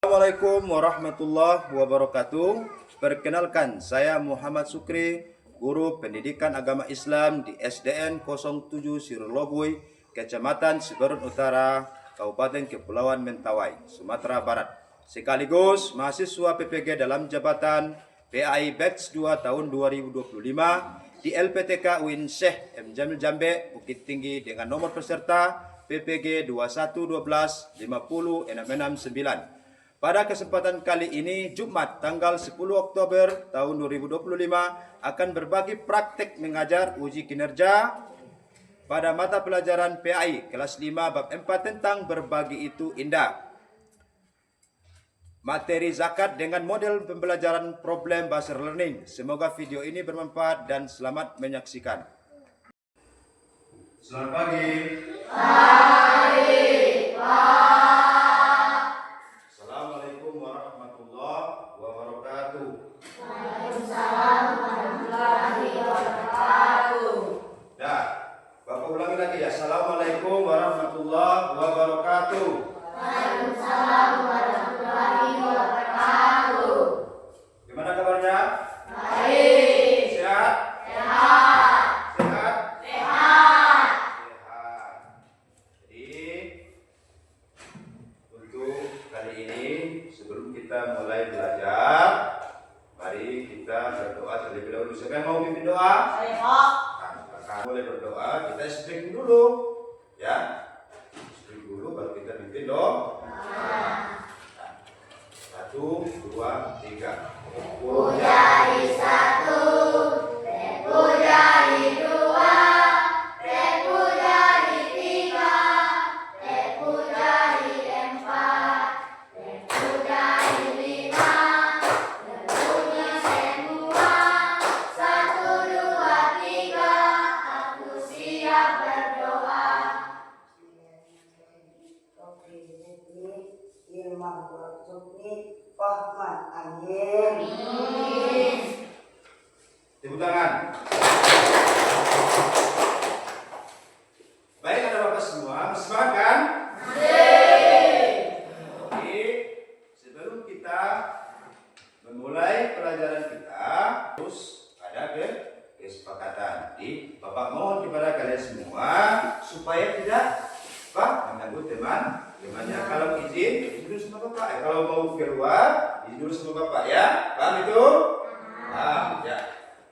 Assalamualaikum warahmatullahi wabarakatuh. Perkenalkan, saya Muhammad Sukri, Guru Pendidikan Agama Islam di SDN 07 Sirolobuy, Kecamatan Siberut Utara, Kabupaten Kepulauan Mentawai, Sumatera Barat. Sekaligus mahasiswa PPG dalam jabatan PAI Batch 2 tahun 2025 di LPTK UIN Syekh M. Jamil Jambe, Bukit Tinggi dengan nomor peserta PPG 211500669. Pada kesempatan kali ini, Jumat tanggal 10 Oktober tahun 2025 akan berbagi praktek mengajar uji kinerja pada mata pelajaran PAI kelas 5 bab 4 tentang berbagi itu indah. Materi zakat dengan model pembelajaran problem based learning. Semoga video ini bermanfaat dan selamat menyaksikan. Selamat pagi. Assalamualaikum warahmatullahi wabarakatuh. Waalaikumsalam warahmatullahi wabarakatuh. Dah, Bapak ulangi lagi ya. Assalamualaikum warahmatullahi wabarakatuh. Waalaikumsalam warahmatullahi wabarakatuh. Gimana kabarnya? Baik. Sehat? Sehat. Sehat? Sehat. Sehat. Jadi untuk kali ini sebelum kita mulai belajar, mari kita berdoa terlebih dahulu. Siapa yang mau pimpin doa? Saya. Nah, mulai berdoa, kita string dulu, ya. String dulu, baru kita pimpin doa. Nah, 1, 2, 3. Pujari 1, Pujari 2, Pujari 3, Pujari 4, Pujari 5, tentunya semua. 1, 2, 3, aku siap berdoa. Amin. Tepuk tangan. Baik, ada Bapak semua, semangat kan? Oke, sebelum kita memulai pelajaran kita, terus ada kesepakatan. Jadi, Bapak mohon kepada kalian semua supaya tidak mengganggu temannya. Kalau izin dulu sama Bapak. Kalau mau keluar, izin dulu sama Bapak ya. Paham itu? Paham ya.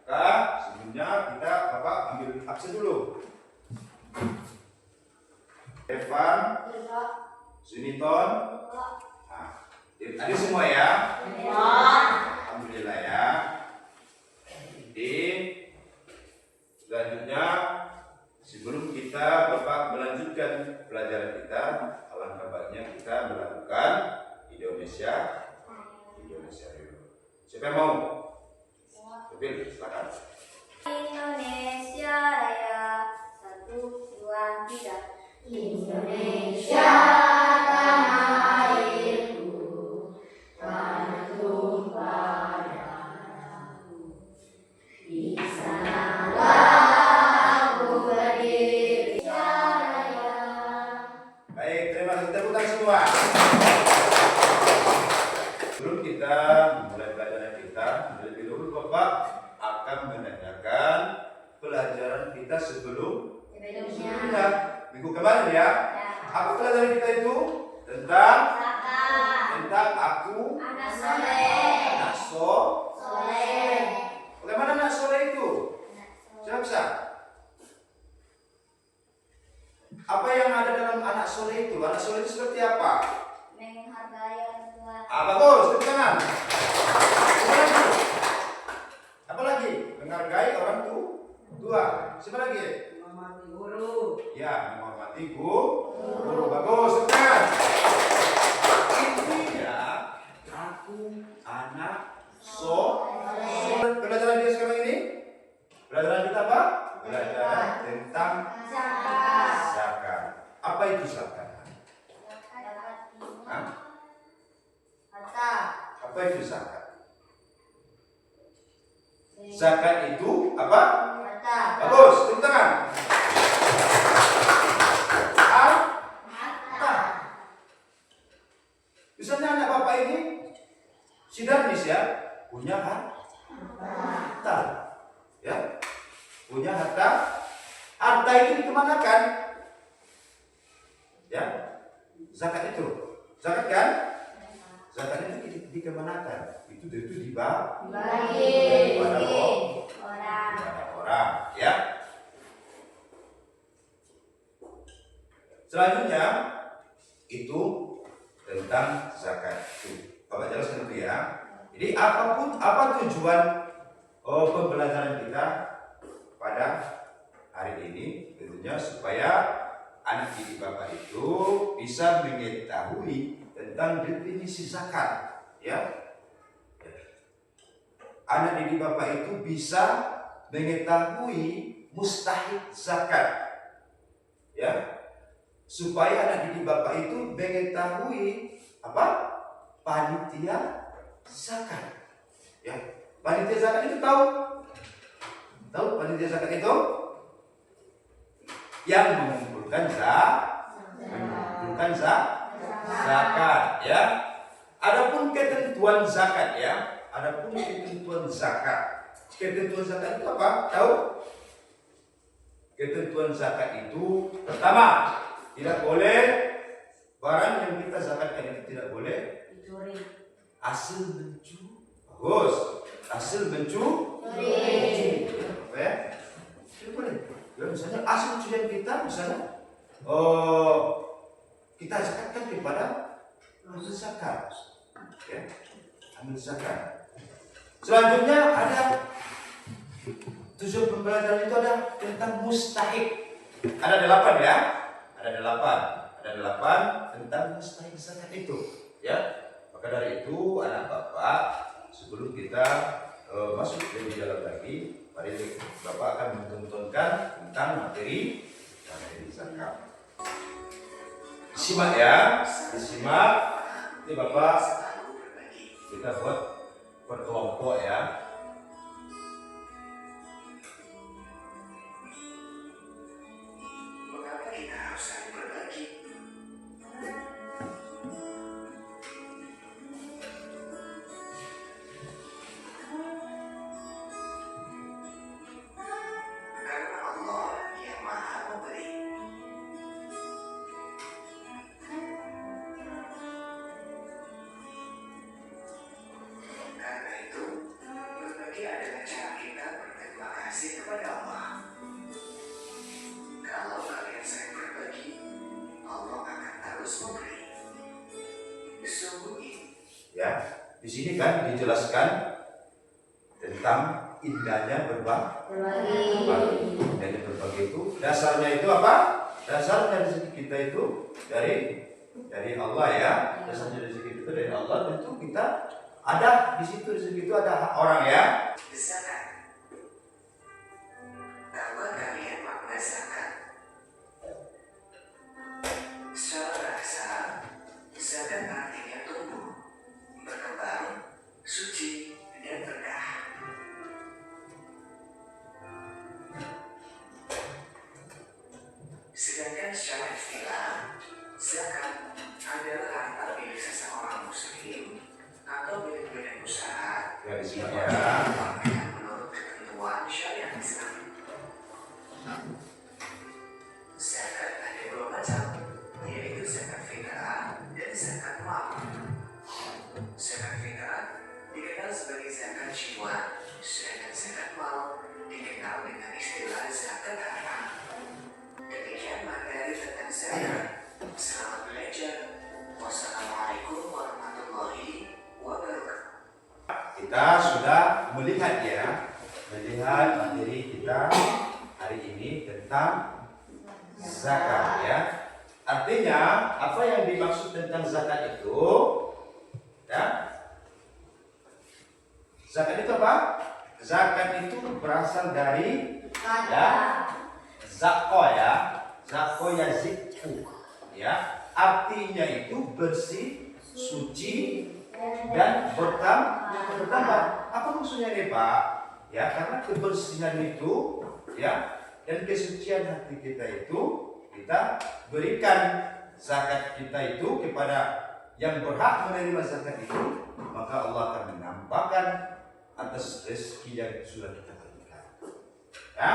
Sebelumnya kita Bapak ambil absen dulu. Evan, Suniton, adik semua ya. Alhamdulillah ya. Jadi selanjutnya sebelum kita Bapak melanjutkan pelajaran kita, alangkah baiknya kita melakukan Indonesia dulu. Siapa yang mau? Pilih, silakan. Indonesia Raya 1, 2, 3. Indonesia tanah airku, tanah tumpah darahku. Di sanalah aku berdiri. Indonesia Raya. Baik, terima kasih. Tepuk tangan semua. Sebelum kita memulai pelajaran kita, lebih dulu Bapak akan menanyakan pelajaran kita sebelumnya. Minggu kemarin ya. Apa pelajaran kita itu? Tentang aku Anak soleh. anak soleh. Bagaimana anak soleh itu? Siapa bisa? Apa yang ada dalam anak soleh itu? Anak soleh itu seperti apa? Menghargai orang tua. Bagus, tepuk tangan. Apa lagi? Menghargai orang tua. Siapa lagi? Menghormati guru. Ya, menghormati guru. Bagus, tepuk tangan. Intinya aku anak soleh. Pelajaran dia sekarang ini? Pelajaran kita apa? Belajar tentang zakat. Apa itu zakat? Hah? Apa itu zakat? Zakat itu apa? Bagus, tepuk tangan. Misalnya anak Bapak bapak ini sidarnis ya, punya harta, ya, punya harta. Harta itu dikemanakan? Ya, zakat itu, zakat kan? Zakat itu dikemanakan? Itu dibagi kepada orang, ya. Selanjutnya itu tentang zakat. Bapak jelaskan itu ya. Jadi apa tujuan pembelajaran kita pada hari ini? Tentunya supaya anak didik Bapak itu bisa mengetahui tentang definisi zakat, ya. Anak didik Bapak itu bisa mengetahui mustahik zakat, ya. Supaya anak didik Bapak itu mengetahui apa? Panitia zakat. Ya. Panitia zakat itu tahu panitia zakat itu yang mengumpulkan zakat, ya. Adapun ketentuan zakat, ya. Ketentuan zakat itu apa? Tahu? Ketentuan zakat itu pertama, tidak boleh barang yang kita zakatkan itu tidak boleh hasil mencuri. Bagus. Hasil mencuri. Apa ya? Tidak boleh. Ya, misalnya hasil curian kita, misalnya kita zakatkan kepada amil zakat. Ya, amil zakat. Selanjutnya ada tujuan pembelajaran itu ada tentang mustahik. Ada 8 ya. Ada 8 tentang mustahik zakat itu, ya. Maka dari itu anak Bapak, sebelum kita masuk lebih dalam lagi, mari Bapak akan menontonkan tentang materi zakat. Disimak ya, disimak. Ini Bapak kita buat berkelompok ya. Ya, di sini kan dijelaskan tentang indahnya berbagi. Indahnya berbagi itu dasarnya itu apa? Dasarnya rezeki kita itu dari Allah ya. Dasarnya rezeki itu dari Allah. Tentu kita ada di situ, rezeki itu ada hak orang ya. Zakat. Tahu kalian makna zakat? Secara bahasa, zakat artinya tumbuh, berkembang, suci, dan berkah. Sedangkan secara istilah, zakat adalah harta milik seseorang muslim atau milik badan usaha Ya, di sini yang ya. dipakai menurut ketentuan syariat Islam. Zakat ada 2 macam, yaitu zakat fitrah dan zakat mal. Zakat fitrah dikenal sebagai zakat jiwa, sedangkan zakat mal dikenal dengan istilah zakat harta. Demikian materi tentang zakat. Selamat belajar. Wassalamualaikum warahmatullahi wabarakatuh. Kita sudah melihat materi kita hari ini tentang zakat ya. Artinya apa yang dimaksud tentang zakat itu? Ya. Zakat itu apa? Zakat itu berasal dari ya, zakko ya. Zakko ya zikku. Ya, artinya itu bersih, suci dan bertambah. Apa maksudnya nih Pak? Ya, karena kebersihan itu ya dan kesucian hati kita itu kita berikan zakat kita itu kepada yang berhak menerima zakat itu, maka Allah akan menampakkan atas rezeki yang sudah kita berikan. Ya.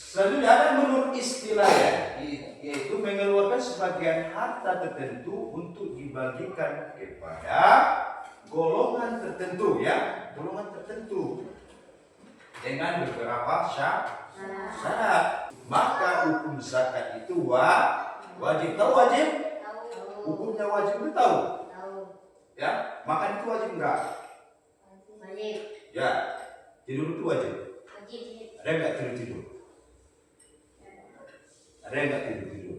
Selanjutnya ada menurut istilahnya, yaitu mengeluarkan sebagian harta tertentu untuk dibagikan kepada golongan tertentu, ya, golongan tertentu dengan beberapa syarat. Maka hukum zakat itu wajib. Tahu wajib? Hukumnya wajib itu tahu. Ya, makan itu wajib enggak? Wajib. Ya, tidur itu wajib. Wajib. Ada enggak tidur? Ada yang enggak tidur?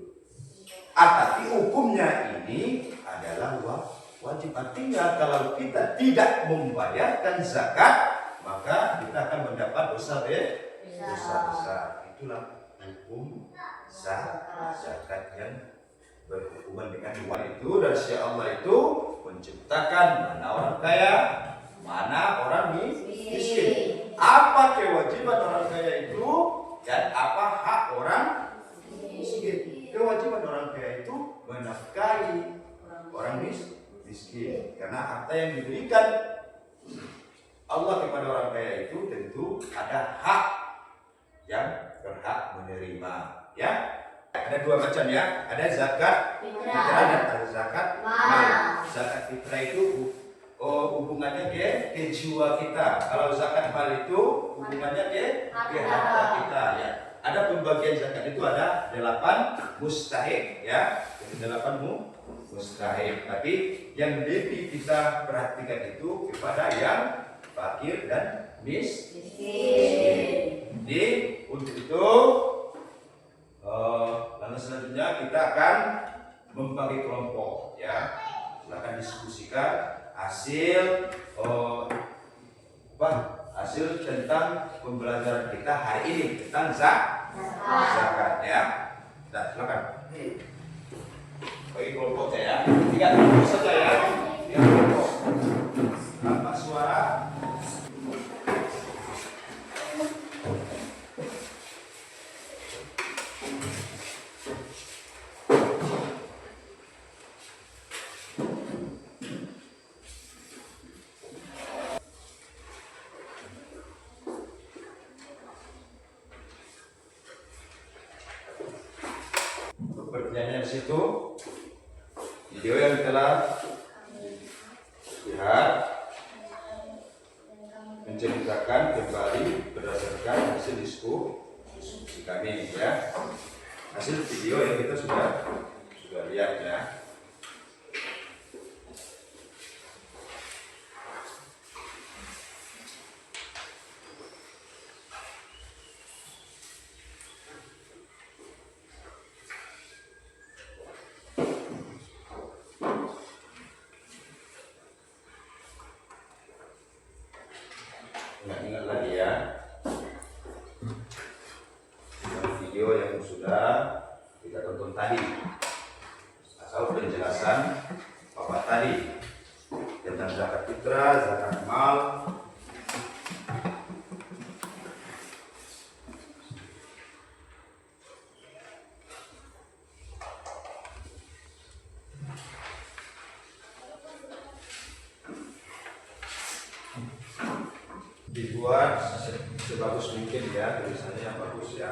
Tapi hukumnya ini adalah wajib. Artinya kalau kita tidak membayarkan zakat, maka kita akan mendapat dosa besar. Itulah hukum zakat yang berhubungan dengan uang itu. Dan Sya Allah itu menciptakan mana orang kaya, mana orang miskin. Apa kewajiban orang kaya itu dan apa hak orang miskin. Kewajiban orang kaya itu menafkahi orang miskin, karena harta yang diberikan Allah kepada orang kaya itu tentu ada hak yang berhak menerima. Ya, ada dua macam, ya. Ada zakat fitrah dan ada zakat mal. Zakat fitrah itu hubungannya ke jiwa kita. Kalau zakat mal itu hubungannya ke harta kita, ya. Ada pembagian zakat itu ada 8 mustahik, ya. Jadi 8 mustahik. Tapi yang lebih kita perhatikan itu kepada yang fakir dan miskin. Jadi untuk itu langkah selanjutnya kita akan membagi kelompok, ya. Silakan diskusikan hasil hasil tentang pembelajaran kita hari ini tentang zakat, ya. Nah, silakan. Bagi kelompok saya, 3 kelompok saja, ya. 3 kelompok. Tanpa suara. Pertanyaannya di situ, video yang telah lihat menceritakan kembali berdasarkan hasil diskusi kami, ya. Hasil video yang kita sudah lihat, ya. Ingat lagi, ya, video yang sudah kita tonton tadi, asal penjelasan Bapak tadi tentang zakat fitrah, zakat mal. Dibuat sebagus mungkin, ya, tulisannya yang bagus, ya.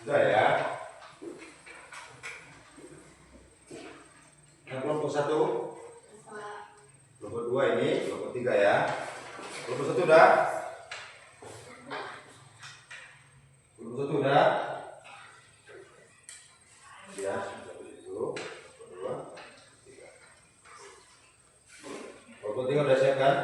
Sudah ya. Yang kelompok 1, kelompok 2 ini, kelompok 3 ya. Kelompok 1 udah? Kelompok 1 udah? Ya, satu itu, kelompok 2, 3. Kelompok 3 udah siap kan?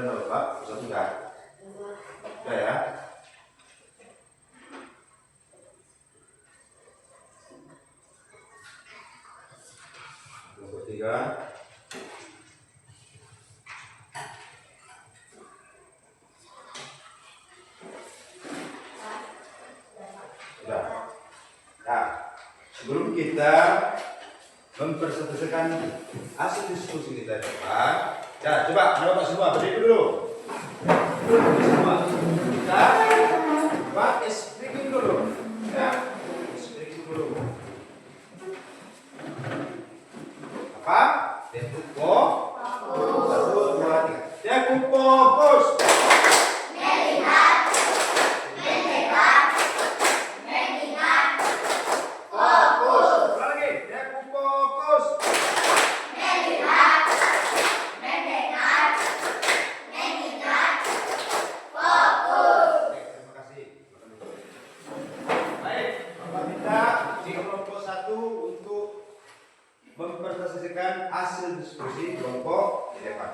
Udah Pak? Satu udah? Udah ya? Kelompok 3. Sudah. Nah, sebelum kita mempresentasikan hasil diskusi kita depan, ya coba Bapak semua berdiri dulu. Semua kita buat speaking dulu. Ya, speaking dulu. Apa? Tempo. 1, 2, 3. Tempo fokus. Fokus. Lagi. Tempo fokus. Terima kasih. Baik, Bapak minta di kelompok 1 untuk mempresentasikan hasil diskusi kelompok di depan.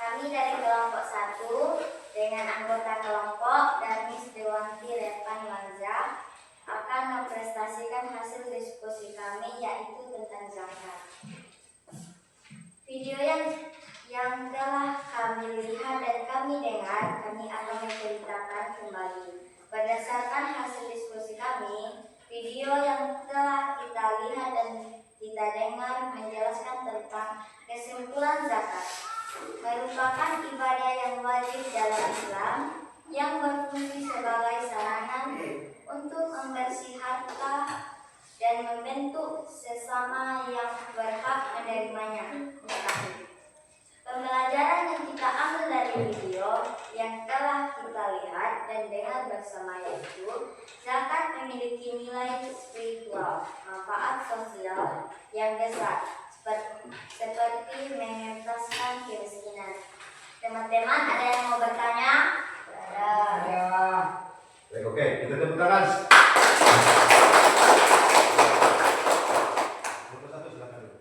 Kami dari kelompok 1 dengan anggota kelompok dan Miss Dewanti Repan Lanza akan mempresentasikan hasil diskusi kami yaitu tentang zakat. Video yang telah kami lihat dan kami dengar, kami akan menceritakan kembali. Berdasarkan hasil diskusi kami, video yang telah kita lihat dan kita dengar menjelaskan tentang kesimpulan zakat merupakan ibadah yang wajib dalam Islam yang berfungsi sebagai sarana untuk membersih harta dan membentuk sesama yang berhak menerimanya. Pembelajaran yang kita ambil dari video yang telah kita lihat dan dengar bersama yaitu zakat memiliki nilai spiritual, manfaat sosial yang besar seperti mengentaskan kemiskinan. Teman-teman ada yang mau bertanya? Ada. Baik, oke, kita tepuk tangan. Kelompok 1 silakan dulu.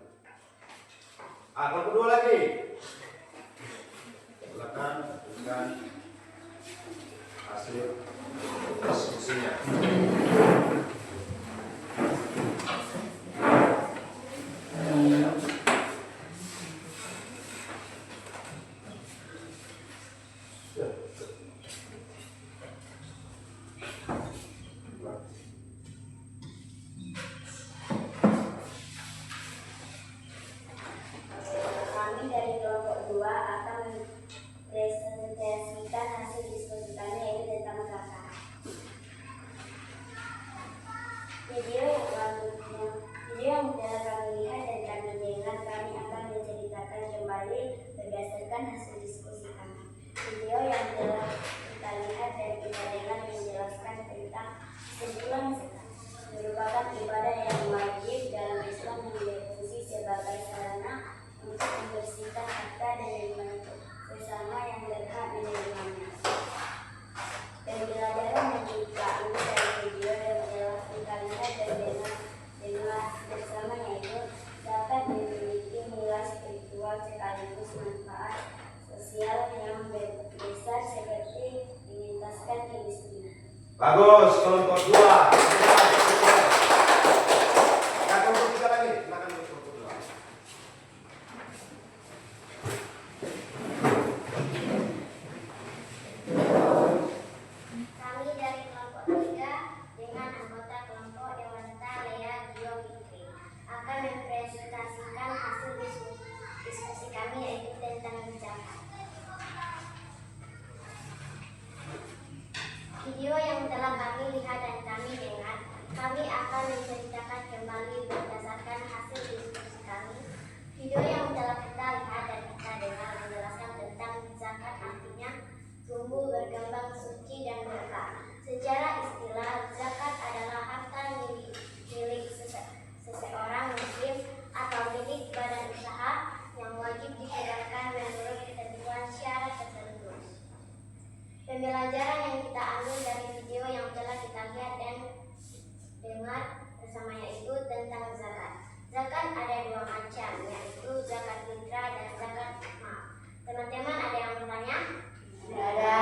Kelompok 2 lagi. Silakan berikan hasil diskusinya. Kami Bagus, kelompok 2. Ya, kelompok 3 lagi. Silakan kelompok 2. Kami dari kelompok 3 dengan anggota kelompok Dewanta Lea Gio Fikri akan mempresentasikan hasil diskusi kami yaitu tentang zakat. Video yang telah kami lihat dan kami dengar, kami akan menceritakan kembali berdasarkan hasil diskusi kami. Video yang telah kita lihat dan kita dengar menjelaskan tentang zakat, artinya tumbuh, berkembang, suci, dan berkah. Secara istilah, zakat adalah harta milik seseorang muslim atau milik badan usaha yang wajib dikeluarkan menurut ketentuan syarat tertentu. Pembelajaran yang kita ambil dari video yang telah kita lihat dan dengar bersama yaitu tentang zakat. Zakat ada 2 macam, yaitu zakat fitrah dan zakat mal. Teman-teman ada yang bertanya? Ada.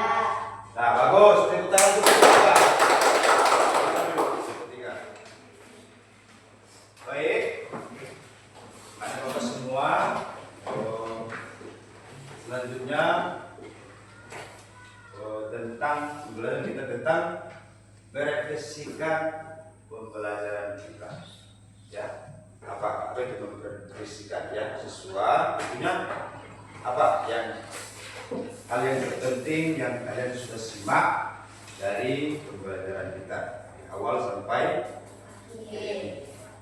Nah, bagus. Tepuk tangan untuk kita. Baik. Anak-anak semua, selanjutnya pembelajaran kita tentang merefleksikan pembelajaran kita. Ya, apa itu merefleksikan ya, sesuai tentunya apa yang hal yang terpenting yang kalian sudah simak dari pembelajaran kita dari awal sampai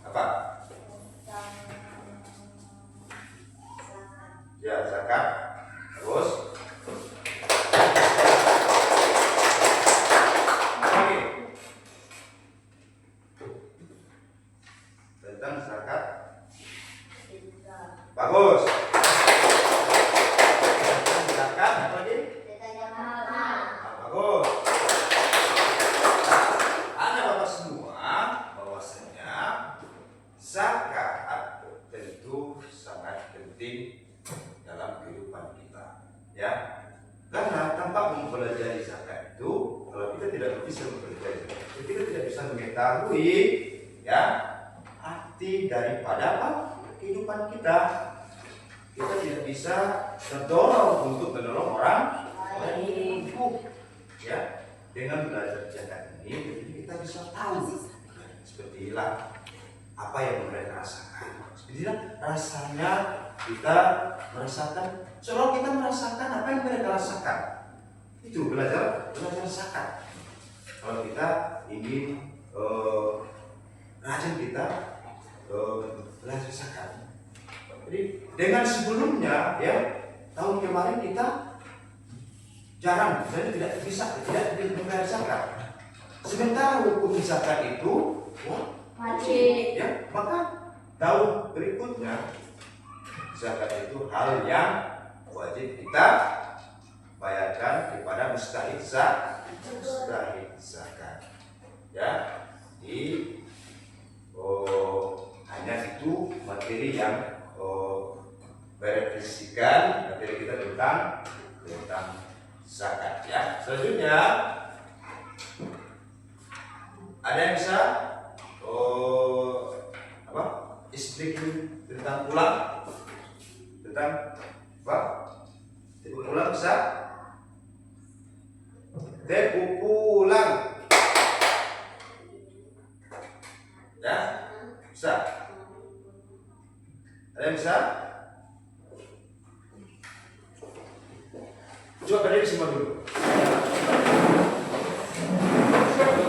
apa? Ya, zakat. Terus lagi tentang zakat. Bagus. Zakat apa lagi? Bagus. Ada bapak semua bahwasanya zakat tentu sangat penting dalam kehidupan kita, ya. Karena tanpa mempelajari zakat itu, kalau kita tidak bisa mempelajari zakat, kita tidak bisa mengetahui, ya, arti daripada apa kehidupan kita. Kita tidak bisa terdorong untuk menolong orang lain, ya. Dengan belajar zakat ini, kita bisa tahu seperti inilah apa yang mereka rasakan. Seperti inilah rasanya kita merasakan, seolah kita merasakan apa yang mereka rasakan. Itu belajar zakat. Kalau kita ingin rajin kita belajar zakat. Jadi dengan sebelumnya, ya, tahun kemarin kita jarang, jadi tidak membayar zakat. Sementara hukum zakat itu wajib, ya, maka tahun berikutnya zakat itu hal yang wajib kita bayarkan kepada mustahik zakat, ya. Hanya itu materi yang merefleksikan materi kita tentang zakat, ya. Selanjutnya ada yang bisa explain tentang ulang, tentang apa? Ulang bisa? Ulang, ya, bisa. Ada yang bisa? Coba berdiri semua dulu.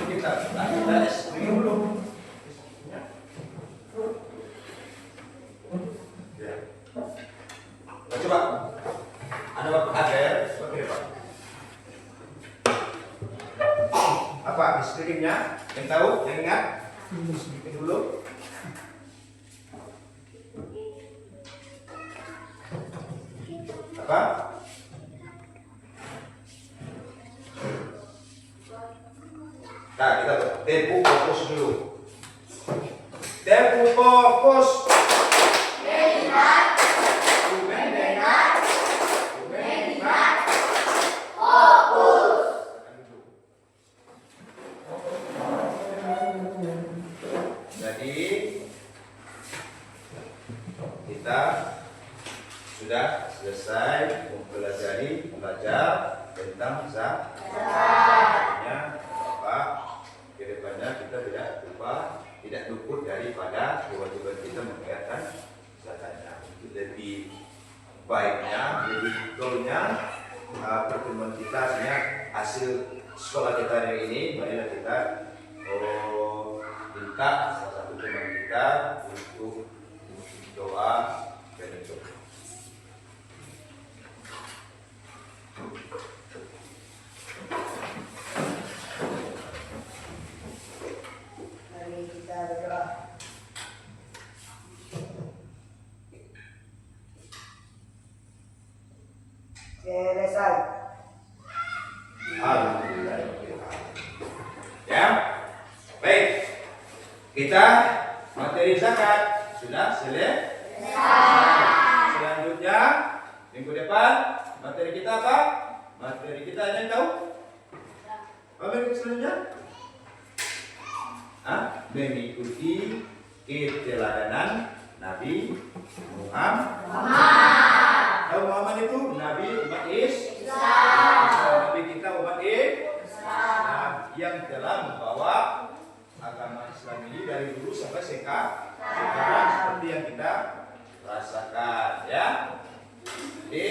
Kita explain dulu. Ya. Coba. Ada Bapak Hadir, seperti apa? Apa istrinya? Yang tahu? Yang ingat? Sedikit dulu. Apa? Nah, kita tempo fokus dulu. Tempo fokus. kita sudah selesai belajar tentang zakatnya. Bapak, kedepannya kita tidak luput daripada kewajiban kita membayarkan zakatnya. Itu lebih baiknya, lebih betulnya pertemuan kita hasil sekolah kita hari ini. Marilah kita minta salah satu teman kita untuk doa penutup. Mari kita berdoa. Selesai. Alhamdulillah. Ya, baik. Kita materi zakat sudah selesai. Selanjutnya minggu depan materi kita apa? Materi kita ada yang tahu? Apa materi selanjutnya? Mengikuti keteladanan Nabi Muhammad. Tahu Muhammad itu Nabi umat Islam. Nabi kita umat Islam yang telah membawa agama Islam ini dari dulu sampai sekarang seperti yang kita rasakan, ya. Jadi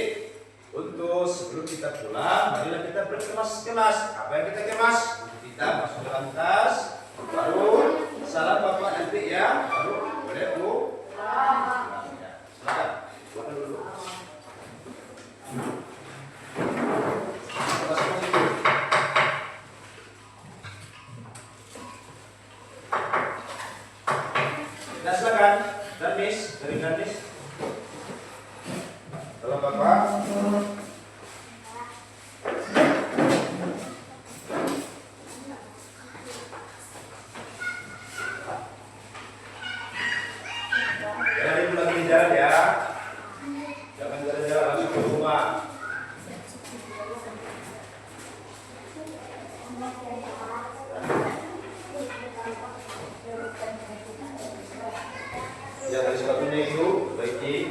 untuk sebelum kita pulang, marilah kita berkemas-kemas. Apa yang kita kemas? Kita masuk dalam tas, baru salam bapak nanti, ya. Baru boleh bu. Ya, silakan. Buat dulu. Kita silakan, Danis, dari Danis. Halo Bapak. Jangan pulang di jalan, ya. Jangan jalan-jalan langsung ke rumah. Yang dari sepatunya itu baiki.